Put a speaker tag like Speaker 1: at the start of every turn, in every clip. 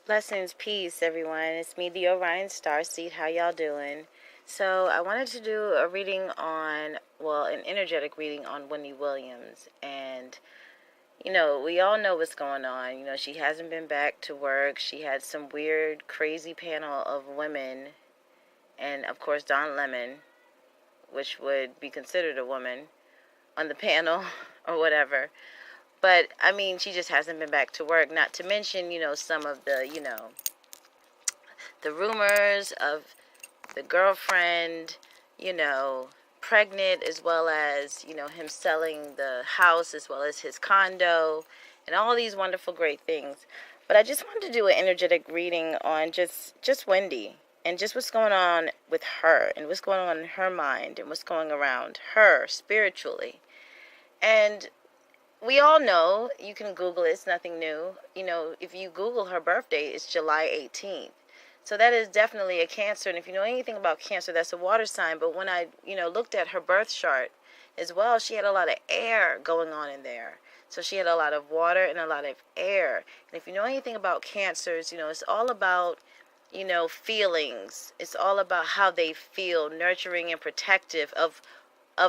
Speaker 1: Blessings, peace, everyone. It's me, the Orion Starseed. How y'all doing? So I wanted to do a reading on, an energetic reading on Wendy Williams. And, we all know what's going on. She hasn't been back to work. She had some weird, crazy panel of women. And, of course, Don Lemon, which would be considered a woman, on the panel or whatever. But, she just hasn't been back to work. Not to mention, some of the rumors of the girlfriend, you know, pregnant, as well as, him selling the house as well as his condo and all these wonderful, great things. But I just wanted to do an energetic reading on just Wendy and just what's going on with her and what's going on in her mind and what's going around her spiritually. And we all know, you can Google it, it's nothing new. If you Google her birthday, it's July 18th. So that is definitely a Cancer. And if you know anything about Cancer, that's a water sign. But when I, looked at her birth chart as well, she had a lot of air going on in there. So she had a lot of water and a lot of air. And if you know anything about Cancers, it's all about, feelings. It's all about how they feel, nurturing and protective of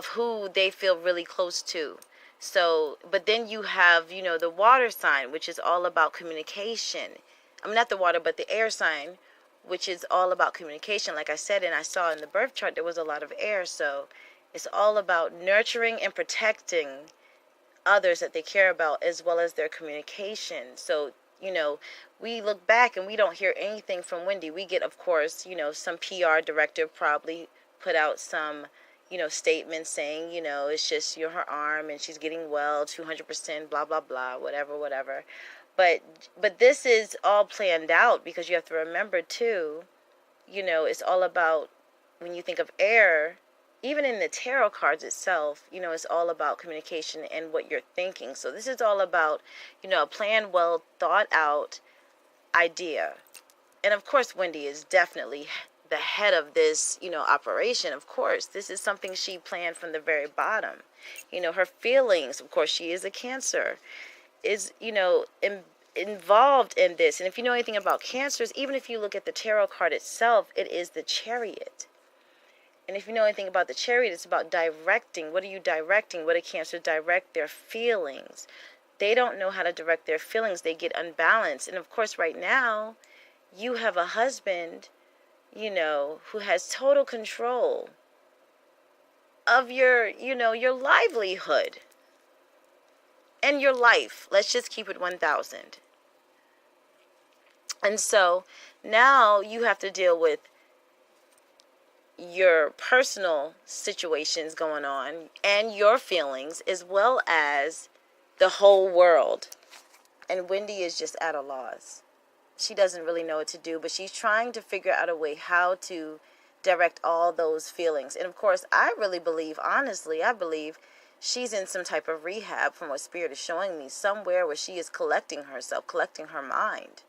Speaker 1: who they feel really close to. So, but then you have, the water sign, which is all about communication. Not the water, but the air sign, which is all about communication. Like I said, and I saw in the birth chart, there was a lot of air. So it's all about nurturing and protecting others that they care about, as well as their communication. So, we look back and we don't hear anything from Wendy. We get, of course, some PR director probably put out some statement saying, it's just her arm and she's getting well, 200%, blah, blah, blah, whatever. But this is all planned out, because you have to remember too, it's all about, when you think of air, even in the tarot cards itself, it's all about communication and what you're thinking. So this is all about, a planned, well thought out idea. And of course, Wendy is definitely the head of this, operation. Of course, this is something she planned from the very bottom. Her feelings, of course, she is a Cancer, is, involved in this. And if you know anything about Cancers, even if you look at the tarot card itself, it is the Chariot. And if you know anything about the Chariot, it's about directing. What are you directing? What do Cancer direct? Their feelings. They don't know how to direct their feelings. They get unbalanced. And of course, right now, you have a husband, who has total control of your livelihood and your life. Let's just keep it 1,000. And so now you have to deal with your personal situations going on and your feelings, as well as the whole world. And Wendy is just at a loss. She doesn't really know what to do, but she's trying to figure out a way how to direct all those feelings. And of course, I really believe, honestly, I believe she's in some type of rehab, from what Spirit is showing me, somewhere where she is collecting herself, collecting her mind.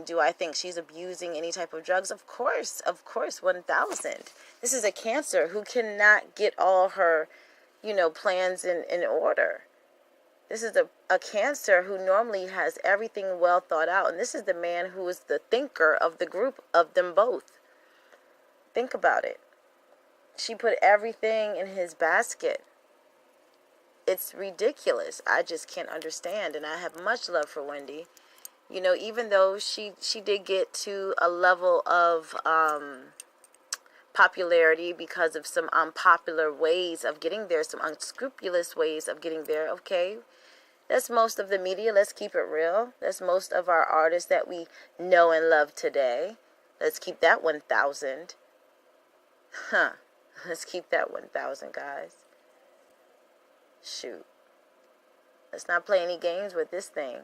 Speaker 1: Do I think she's abusing any type of drugs? Of course, 1,000. This is a Cancer who cannot get all her, plans in order. This is a Cancer who normally has everything well thought out. And this is the man who is the thinker of the group of them both. Think about it. She put everything in his basket. It's ridiculous. I just can't understand. And I have much love for Wendy. Even though she did get to a level of popularity because of some unpopular ways of getting there, some unscrupulous ways of getting there, okay? That's most of the media. Let's keep it real. That's most of our artists that we know and love today. Let's keep that 1,000. Let's keep that 1,000, guys. Shoot. Let's not play any games with this thing.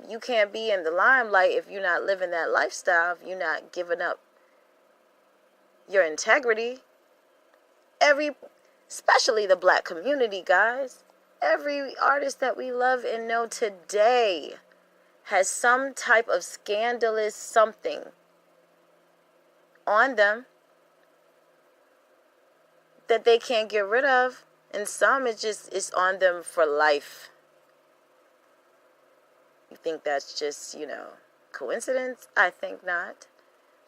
Speaker 1: You can't be in the limelight if you're not living that lifestyle, if you're not giving up your integrity. Especially the black community, guys. Every artist that we love and know today has some type of scandalous something on them that they can't get rid of. And some it's on them for life. think that's just, coincidence? I think not.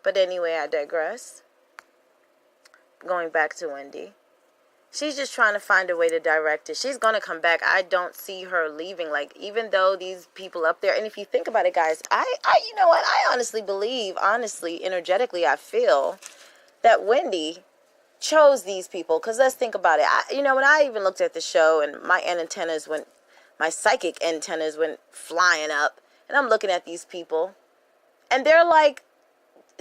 Speaker 1: But anyway, I digress. Going back to Wendy. She's just trying to find a way to direct it. She's going to come back. I don't see her leaving. Like, even though these people up there, and if you think about it, guys, you know what? I honestly believe, energetically, I feel that Wendy chose these people. Because let's think about it. When I even looked at the show and my psychic antennas went flying up, and I'm looking at these people, and they're like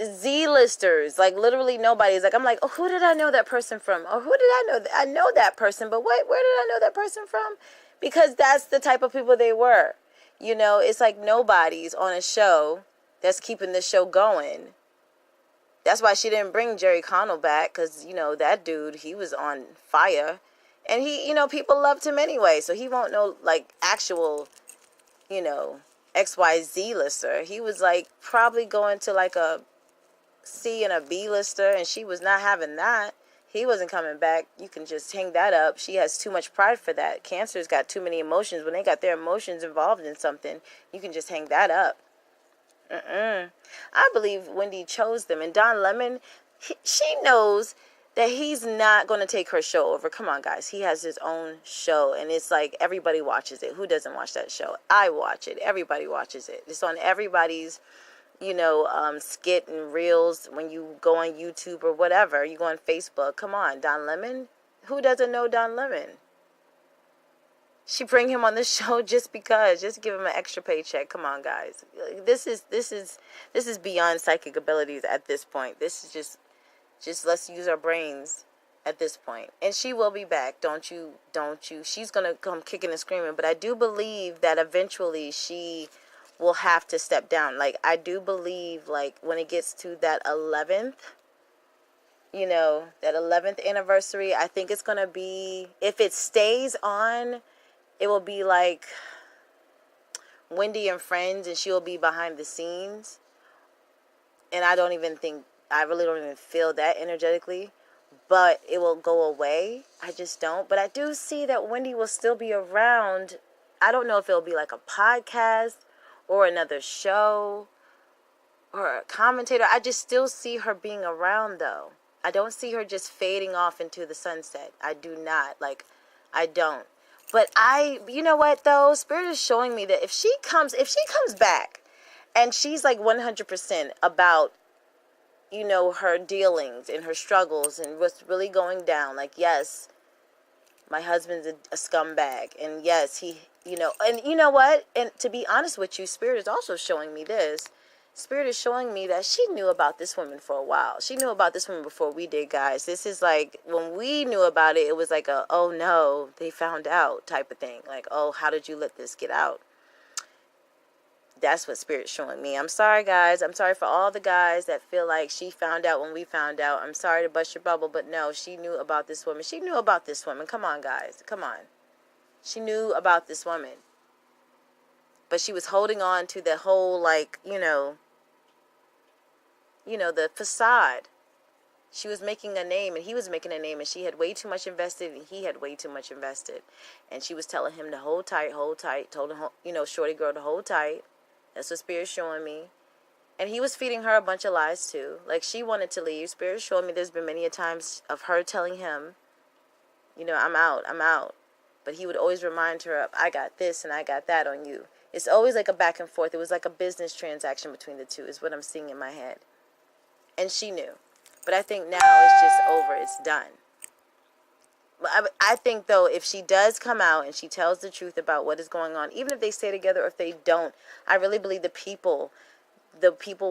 Speaker 1: Z-listers, like literally nobody's like, I'm like, oh, who did I know that person from? Or who did I know? I know that person, but wait, where did I know that person from? Because that's the type of people they were. It's like nobody's on a show that's keeping the show going. That's why she didn't bring Jerry Connell back, because, that dude, he was on fire. And he, people loved him anyway, so he won't know, like, actual, XYZ lister. He was, like, probably going to, like, a C and a B lister, and she was not having that. He wasn't coming back. You can just hang that up. She has too much pride for that. Cancer's got too many emotions. When they got their emotions involved in something, you can just hang that up. I believe Wendy chose them. And Don Lemon, she knows that he's not going to take her show over. Come on, guys. He has his own show, and it's like everybody watches it. Who doesn't watch that show? I watch it. Everybody watches it. It's on everybody's skit and reels when you go on YouTube or whatever. You go on Facebook. Come on, Don Lemon. Who doesn't know Don Lemon? She bring him on the show just because, just give him an extra paycheck. Come on, guys. This is beyond psychic abilities at this point. This is just let's use our brains at this point. And she will be back. Don't you? She's gonna come kicking and screaming. But I do believe that eventually she will have to step down. Like, I do believe, like, when it gets to that 11th, that 11th anniversary, I think it's going to be, if it stays on, it will be like Wendy and Friends, and she'll be behind the scenes. And I really don't even feel that energetically, but it will go away. I just don't. But I do see that Wendy will still be around. I don't know if it'll be like a podcast or another show or a commentator. I just still see her being around, though. I don't see her just fading off into the sunset. I do not. Like, I don't. But you know what, though? Spirit is showing me that if she comes back and she's like 100% about, her dealings and her struggles and what's really going down. Like, yes, my husband's a scumbag. And yes, he, and you know what? And to be honest with you, Spirit is also showing me this. Spirit is showing me that she knew about this woman for a while. She knew about this woman before we did, guys. This is like, when we knew about it, it was like a, oh no, they found out type of thing. Like, oh, how did you let this get out? That's what Spirit's showing me. I'm sorry, guys. I'm sorry for all the guys that feel like she found out when we found out. I'm sorry to bust your bubble, but no, she knew about this woman. She knew about this woman. Come on, guys. Come on. She knew about this woman. But she was holding on to the whole, like, the facade. She was making a name, and he was making a name, and she had way too much invested, and he had way too much invested. And she was telling him to hold tight, told him, shorty girl to hold tight. That's what Spirit's showing me. And he was feeding her a bunch of lies, too. Like, she wanted to leave. Spirit's showing me there's been many a times of her telling him, I'm out. But he would always remind her of, I got this and I got that on you. It's always like a back and forth. It was like a business transaction between the two is what I'm seeing in my head. And she knew. But I think now it's just over. It's done. I think, though, if she does come out and she tells the truth about what is going on, even if they stay together or if they don't, I really believe the people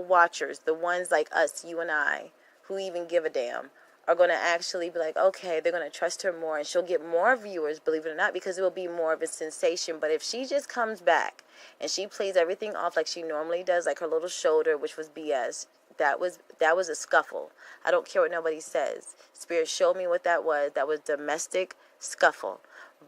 Speaker 1: watchers, the ones like us, you and I, who even give a damn, are going to actually be like, okay, they're going to trust her more, and she'll get more viewers, believe it or not, because it will be more of a sensation. But if she just comes back and she plays everything off like she normally does, like her little shoulder, which was BS, that was a scuffle. I don't care what nobody says. Spirit showed me what that was. That was domestic scuffle.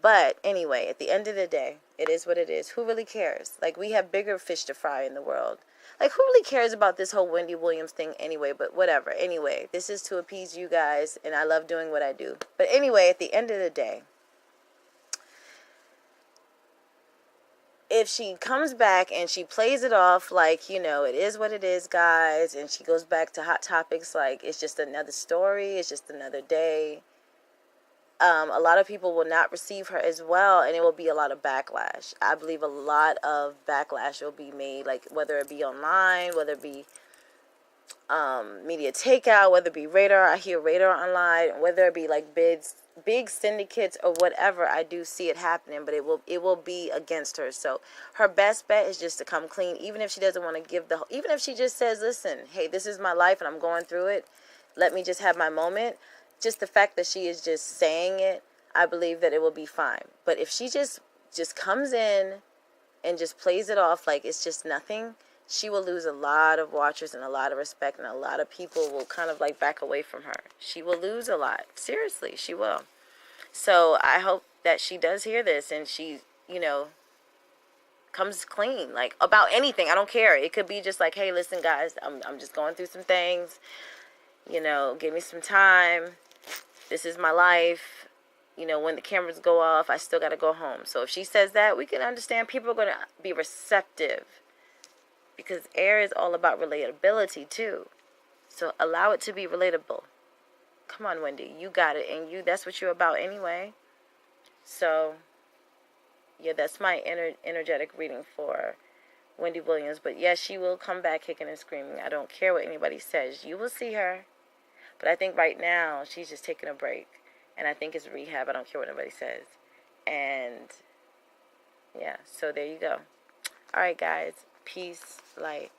Speaker 1: But anyway, at the end of the day, it is what it is. Who really cares? Like, we have bigger fish to fry in the world. Like, who really cares about this whole Wendy Williams thing anyway? But whatever. Anyway, this is to appease you guys, and I love doing what I do. But anyway, at the end of the day, if she comes back and she plays it off like, you know, it is what it is, guys, and she goes back to Hot Topics like it's just another story, it's just another day, a lot of people will not receive her as well, and it will be a lot of backlash. I believe a lot of backlash will be made, like whether it be online, whether it be media takeout, whether it be radar, I hear radar online, whether it be like big syndicates or whatever. I do see it happening, but it will be against her. So her best bet is just to come clean, even if she doesn't want to give even if she just says, listen, hey, this is my life and I'm going through it, let me just have my moment. Just the fact that she is just saying it, I believe that it will be fine. But if she just comes in and just plays it off like it's just nothing, she will lose a lot of watchers and a lot of respect, and a lot of people will kind of like back away from her. She will lose a lot. Seriously, she will. So I hope that she does hear this and she, you know, comes clean, like about anything. I don't care. It could be just like, hey, listen, guys, I'm just going through some things. You know, give me some time. This is my life. You know, when the cameras go off, I still got to go home. So if she says that, we can understand people are going to be receptive, because air is all about relatability too. So allow it to be relatable. Come on, Wendy, you got it, and that's what you're about anyway. So yeah, that's my energetic reading for Wendy Williams. But yes, she will come back kicking and screaming. I don't care what anybody says. You will see her. But I think right now she's just taking a break. And I think it's rehab. I don't care what anybody says. And yeah, so there you go. All right, guys. Peace, light.